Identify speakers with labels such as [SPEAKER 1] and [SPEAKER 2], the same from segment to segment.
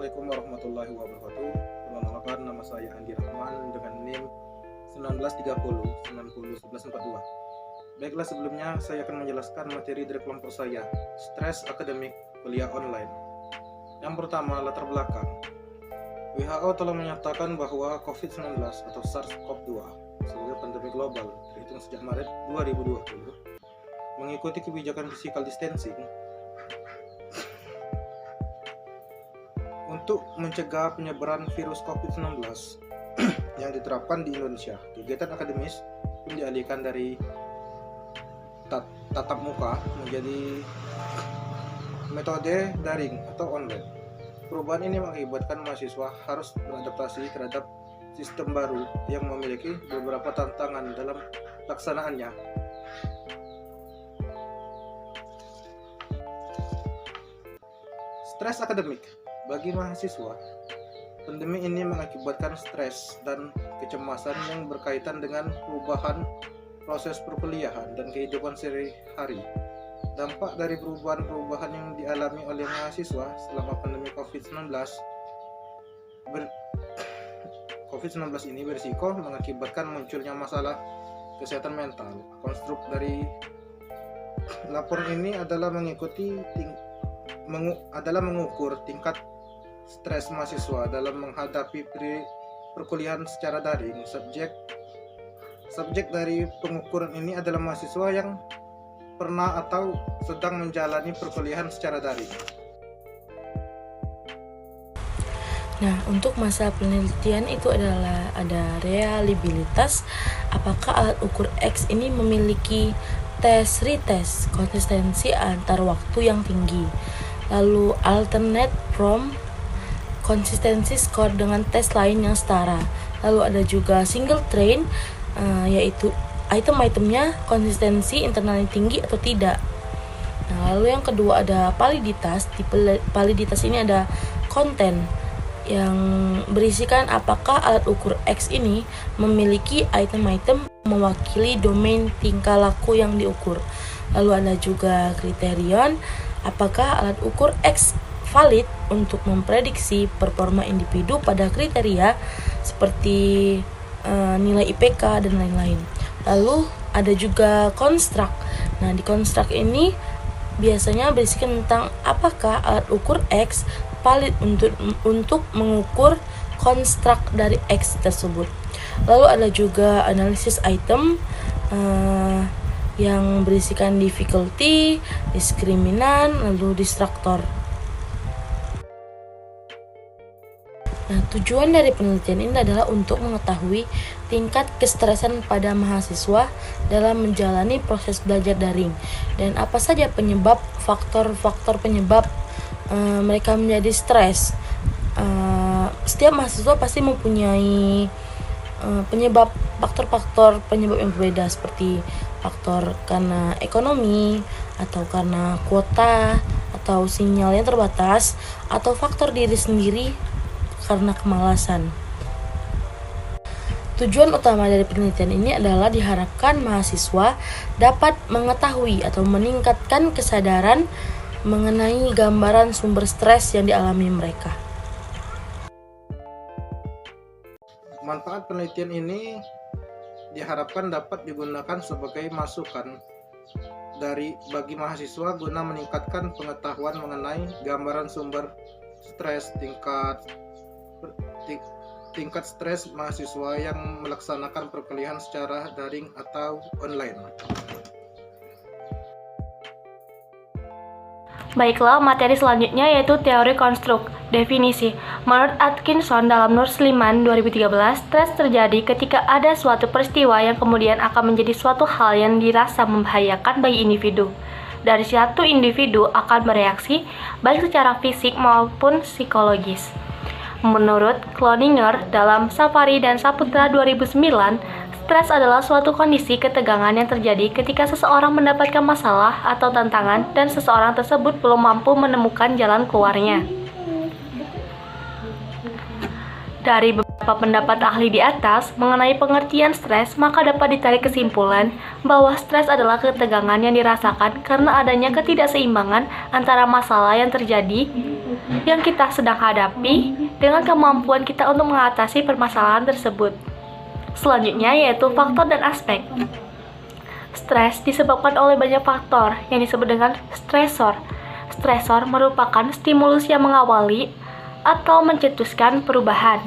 [SPEAKER 1] Assalamualaikum warahmatullahi wabarakatuh. Perkenalkan, nama saya Andi Rahman dengan NIM 1930901142. Baiklah, sebelumnya saya akan menjelaskan materi dari kelompok saya, stres akademik kuliah online. Yang pertama, latar belakang. WHO telah menyatakan bahwa COVID-19 atau SARS-CoV-2 sebagai pandemi global terhitung sejak Maret 2020 mengikuti kebijakan physical distancing untuk mencegah penyebaran virus COVID-19 yang diterapkan di Indonesia. Kegiatan akademis pun dialihkan dari tatap muka menjadi metode daring atau online. Perubahan ini mengakibatkan mahasiswa harus beradaptasi terhadap sistem baru yang memiliki beberapa tantangan dalam pelaksanaannya. Stres akademik. Bagi mahasiswa, pandemi ini mengakibatkan stres dan kecemasan yang berkaitan dengan perubahan proses perkuliahan dan kehidupan sehari-hari. Dampak dari perubahan-perubahan yang dialami oleh mahasiswa selama pandemi COVID-19 ini berisiko mengakibatkan munculnya masalah kesehatan mental. Konstruk dari laporan ini adalah mengukur tingkat stres mahasiswa dalam menghadapi perkuliahan secara daring. Subjek dari pengukuran ini adalah mahasiswa yang pernah atau sedang menjalani perkuliahan secara daring.
[SPEAKER 2] Nah, untuk masa penelitian itu adalah ada reliabilitas, apakah alat ukur X ini memiliki tes-retest, konsistensi antar waktu yang tinggi. Lalu alternate from konsistensi skor dengan tes lain yang setara. Lalu ada juga single train, yaitu item-itemnya konsistensi internalnya tinggi atau tidak. Nah, lalu yang kedua ada validitas. Di validitas ini ada konten yang berisikan apakah alat ukur X ini memiliki item-item mewakili domain tingkah laku yang diukur. Lalu ada juga kriterion, apakah alat ukur X valid untuk memprediksi performa individu pada kriteria seperti nilai IPK dan lain-lain. Lalu ada juga construct. Nah, di construct ini biasanya berisikan tentang apakah alat ukur X valid untuk mengukur construct dari X tersebut. Lalu ada juga analisis item yang berisikan difficulty, diskriminan, lalu distractor. Nah, tujuan dari penelitian ini adalah untuk mengetahui tingkat kestresan pada mahasiswa dalam menjalani proses belajar daring dan apa saja faktor-faktor penyebab mereka menjadi stres. Setiap mahasiswa pasti mempunyai faktor-faktor penyebab yang berbeda, seperti faktor karena ekonomi, atau karena kuota, atau sinyal yang terbatas, atau faktor diri sendiri karena kemalasan. Tujuan utama dari penelitian ini adalah diharapkan mahasiswa dapat mengetahui atau meningkatkan kesadaran mengenai gambaran sumber stres yang dialami mereka.
[SPEAKER 1] Manfaat penelitian ini diharapkan dapat digunakan sebagai masukan bagi mahasiswa guna meningkatkan pengetahuan mengenai gambaran sumber stres, tingkat stres mahasiswa yang melaksanakan perkuliahan secara daring atau online.
[SPEAKER 3] Baiklah, materi selanjutnya yaitu teori konstruk. Definisi. Menurut Atkinson dalam Nur Sliman 2013, stres terjadi ketika ada suatu peristiwa yang kemudian akan menjadi suatu hal yang dirasa membahayakan bagi individu. Dari satu individu akan bereaksi baik secara fisik maupun psikologis. Menurut Cloninger dalam Safari dan Saputra 2009, stres adalah suatu kondisi ketegangan yang terjadi ketika seseorang mendapatkan masalah atau tantangan dan seseorang tersebut belum mampu menemukan jalan keluarnya. Dari beberapa beberapa pendapat ahli di atas mengenai pengertian stres, maka dapat ditarik kesimpulan bahwa stres adalah ketegangan yang dirasakan karena adanya ketidakseimbangan antara masalah yang terjadi yang kita sedang hadapi dengan kemampuan kita untuk mengatasi permasalahan tersebut. Selanjutnya yaitu faktor dan aspek. Stres disebabkan oleh banyak faktor yang disebut dengan stresor. Stresor merupakan stimulus yang mengawali atau mencetuskan perubahan.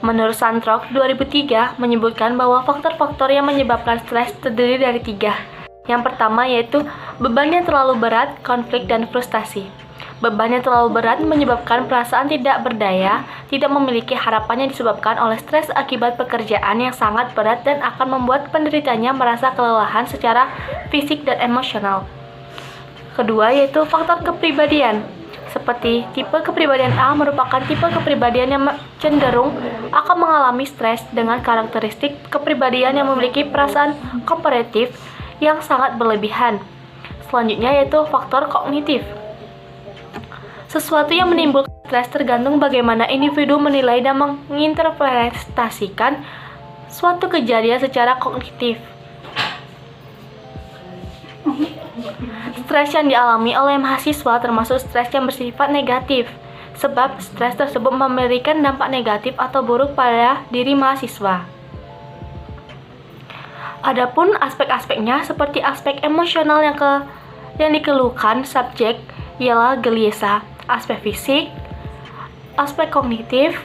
[SPEAKER 3] Menurut Santrok 2003 menyebutkan bahwa faktor-faktor yang menyebabkan stres terdiri dari 3. Yang pertama yaitu beban yang terlalu berat, konflik, dan frustasi. Beban yang terlalu berat menyebabkan perasaan tidak berdaya, tidak memiliki harapan yang disebabkan oleh stres akibat pekerjaan yang sangat berat dan akan membuat penderitanya merasa kelelahan secara fisik dan emosional. Kedua yaitu faktor kepribadian. Seperti tipe kepribadian A merupakan tipe kepribadian yang cenderung akan mengalami stres dengan karakteristik kepribadian yang memiliki perasaan kooperatif yang sangat berlebihan. Selanjutnya yaitu faktor kognitif. Sesuatu yang menimbulkan stres tergantung bagaimana individu menilai dan menginterpretasikan suatu kejadian secara kognitif. Stres yang dialami oleh mahasiswa termasuk stres yang bersifat negatif, sebab stres tersebut memberikan dampak negatif atau buruk pada diri mahasiswa. Adapun aspek-aspeknya seperti aspek emosional yang dikeluhkan subjek ialah gelisah, aspek fisik, aspek kognitif,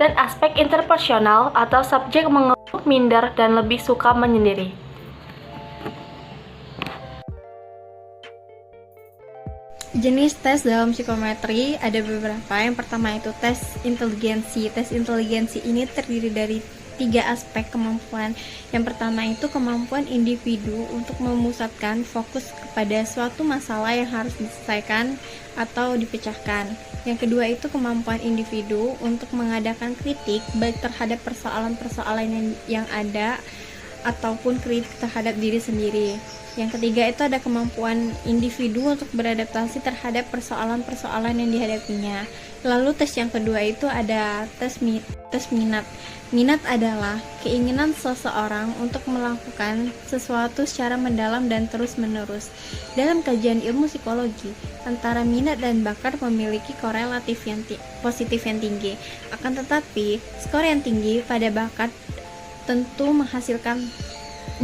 [SPEAKER 3] dan aspek interpersonal atau subjek mengeluh, minder, dan lebih suka menyendiri.
[SPEAKER 4] Jenis tes dalam psikometri ada beberapa. Yang pertama itu tes inteligensi. Tes inteligensi ini terdiri dari 3 aspek kemampuan. Yang pertama itu kemampuan individu untuk memusatkan fokus kepada suatu masalah yang harus diselesaikan atau dipecahkan. Yang kedua itu kemampuan individu untuk mengadakan kritik baik terhadap persoalan-persoalan yang ada ataupun kritik terhadap diri sendiri. Yang ketiga itu ada kemampuan individu untuk beradaptasi terhadap persoalan-persoalan yang dihadapinya. Lalu tes yang kedua itu ada tes minat. Minat adalah keinginan seseorang untuk melakukan sesuatu secara mendalam dan terus-menerus. Dalam kajian ilmu psikologi, antara minat dan bakat memiliki korelatif positif yang tinggi. Akan tetapi, skor yang tinggi pada bakat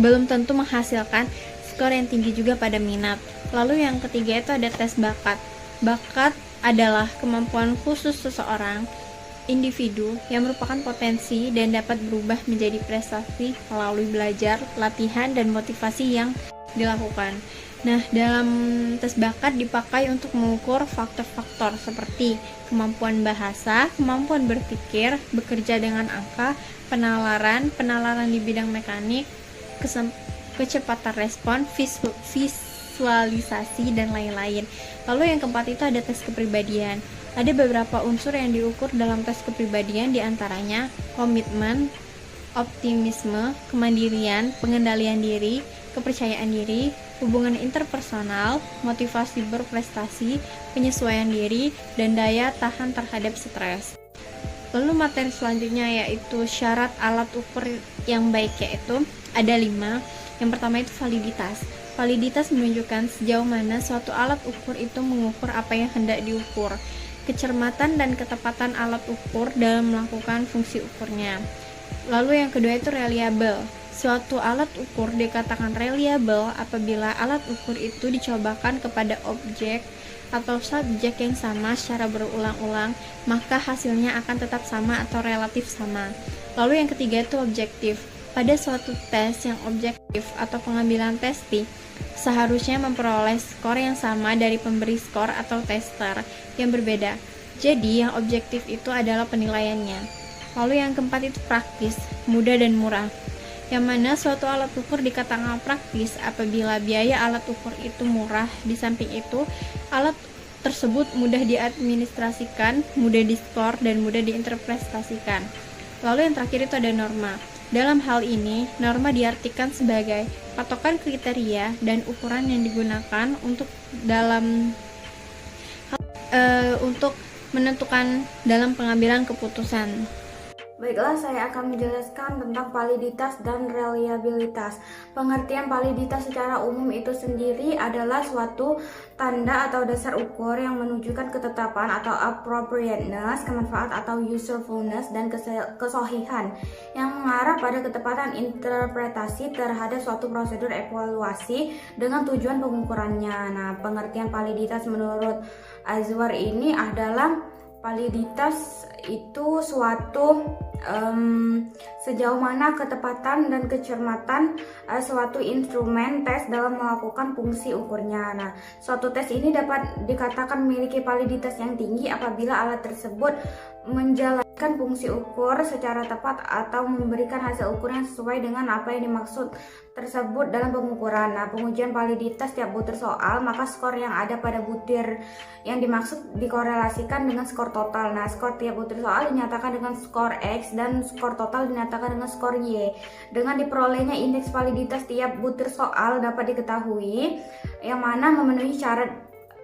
[SPEAKER 4] belum tentu menghasilkan skor yang tinggi juga pada minat. Lalu yang ketiga itu ada tes bakat. Bakat adalah kemampuan khusus seseorang individu yang merupakan potensi dan dapat berubah menjadi prestasi melalui belajar, latihan, dan motivasi yang dilakukan. Nah, dalam tes bakat dipakai untuk mengukur faktor-faktor seperti kemampuan bahasa, kemampuan berpikir, bekerja dengan angka, penalaran di bidang mekanik, kecepatan respon, visualisasi, dan lain-lain. Lalu yang keempat itu ada tes kepribadian. Ada beberapa unsur yang diukur dalam tes kepribadian, diantaranya komitmen, optimisme, kemandirian, pengendalian diri, kepercayaan diri, hubungan interpersonal, motivasi berprestasi, penyesuaian diri, dan daya tahan terhadap stres. Lalu materi selanjutnya yaitu syarat alat ukur yang baik, yaitu ada 5. Yang pertama itu validitas. Validitas menunjukkan sejauh mana suatu alat ukur itu mengukur apa yang hendak diukur. Kecermatan dan ketepatan alat ukur dalam melakukan fungsi ukurnya. Lalu yang kedua itu reliable. Suatu alat ukur dikatakan reliable apabila alat ukur itu dicobakan kepada objek atau subjek yang sama secara berulang-ulang, maka hasilnya akan tetap sama atau relatif sama. Lalu yang ketiga itu objektif. Pada suatu tes yang objektif atau pengambilan testing, seharusnya memperoleh skor yang sama dari pemberi skor atau tester yang berbeda. Jadi yang objektif itu adalah penilaiannya. Lalu yang keempat itu praktis, mudah dan murah. Yang mana suatu alat ukur dikatakan praktis apabila biaya alat ukur itu murah. Di samping itu, alat tersebut mudah diadministrasikan, mudah diskor, dan mudah diinterpretasikan. Lalu yang terakhir itu ada norma. Dalam hal ini, norma diartikan sebagai patokan kriteria dan ukuran yang digunakan untuk menentukan dalam pengambilan keputusan.
[SPEAKER 5] Baiklah, saya akan menjelaskan tentang validitas dan reliabilitas. Pengertian validitas secara umum itu sendiri adalah suatu tanda atau dasar ukur yang menunjukkan ketetapan atau appropriateness, kemanfaat atau usefulness, dan kesohihan yang mengarah pada ketepatan interpretasi terhadap suatu prosedur evaluasi dengan tujuan pengukurannya. Nah, pengertian validitas menurut Azwar ini adalah validitas itu suatu sejauh mana ketepatan dan kecermatan suatu instrumen tes dalam melakukan fungsi ukurnya. Nah, suatu tes ini dapat dikatakan memiliki validitas yang tinggi apabila alat tersebut menjalankan fungsi ukur secara tepat atau memberikan hasil ukur yang sesuai dengan apa yang dimaksud tersebut dalam pengukuran. Nah, pengujian validitas tiap butir soal, maka skor yang ada pada butir yang dimaksud dikorelasikan dengan skor total. Nah, skor tiap butir soal dinyatakan dengan skor X dan skor total dinyatakan dengan skor Y. Dengan diperolehnya indeks validitas tiap butir soal dapat diketahui yang mana memenuhi syarat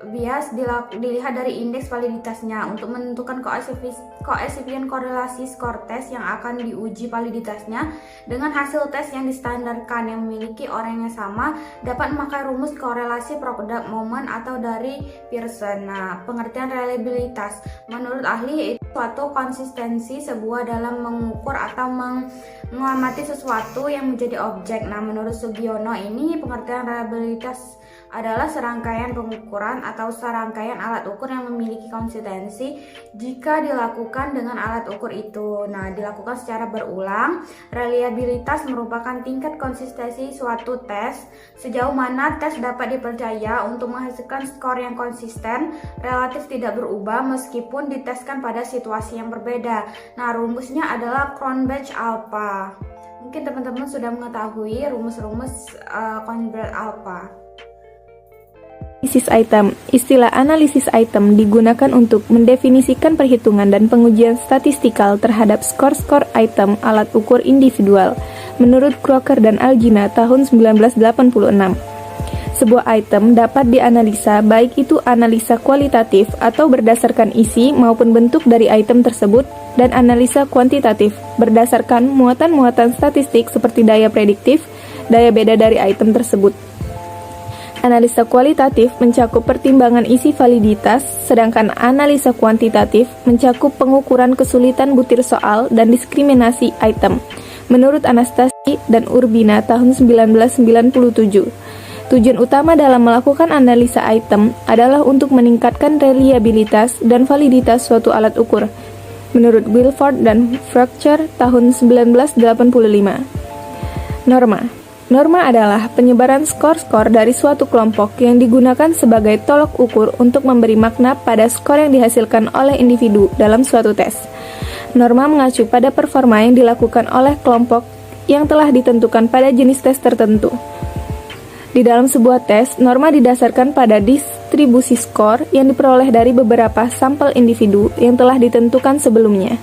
[SPEAKER 5] bias dilihat dari indeks validitasnya untuk menentukan koefisien korelasi skor tes yang akan diuji validitasnya dengan hasil tes yang distandarkan yang memiliki orang yang sama dapat memakai rumus korelasi produk moment atau dari Pearson. Nah, pengertian reliabilitas menurut ahli itu suatu konsistensi sebuah dalam mengukur atau mengamati sesuatu yang menjadi objek. Nah, menurut Sugiono ini pengertian reliabilitas adalah serangkaian pengukuran atau serangkaian alat ukur yang memiliki konsistensi jika dilakukan dengan alat ukur itu. Nah, dilakukan secara berulang. Reliabilitas merupakan tingkat konsistensi suatu tes sejauh mana tes dapat dipercaya untuk menghasilkan skor yang konsisten, relatif tidak berubah meskipun diteskan pada situasi yang berbeda. Nah, rumusnya adalah Cronbach-Alpha. Mungkin teman-teman sudah mengetahui rumus-rumus Cronbach-Alpha.
[SPEAKER 3] Analisis item. Istilah analisis item digunakan untuk mendefinisikan perhitungan dan pengujian statistikal terhadap skor-skor item alat ukur individual menurut Crocker dan Algina tahun 1986. Sebuah item dapat dianalisa baik itu analisa kualitatif atau berdasarkan isi maupun bentuk dari item tersebut dan analisa kuantitatif berdasarkan muatan-muatan statistik seperti daya prediktif, daya beda dari item tersebut. Analisa kualitatif mencakup pertimbangan isi validitas, sedangkan analisa kuantitatif mencakup pengukuran kesulitan butir soal dan diskriminasi item. Menurut Anastasi dan Urbina tahun 1997, tujuan utama dalam melakukan analisa item adalah untuk meningkatkan reliabilitas dan validitas suatu alat ukur. Menurut Wilford dan Fracture tahun 1985. Norma adalah penyebaran skor-skor dari suatu kelompok yang digunakan sebagai tolok ukur untuk memberi makna pada skor yang dihasilkan oleh individu dalam suatu tes. Norma mengacu pada performa yang dilakukan oleh kelompok yang telah ditentukan pada jenis tes tertentu. Di dalam sebuah tes, norma didasarkan pada distribusi skor yang diperoleh dari beberapa sampel individu yang telah ditentukan sebelumnya.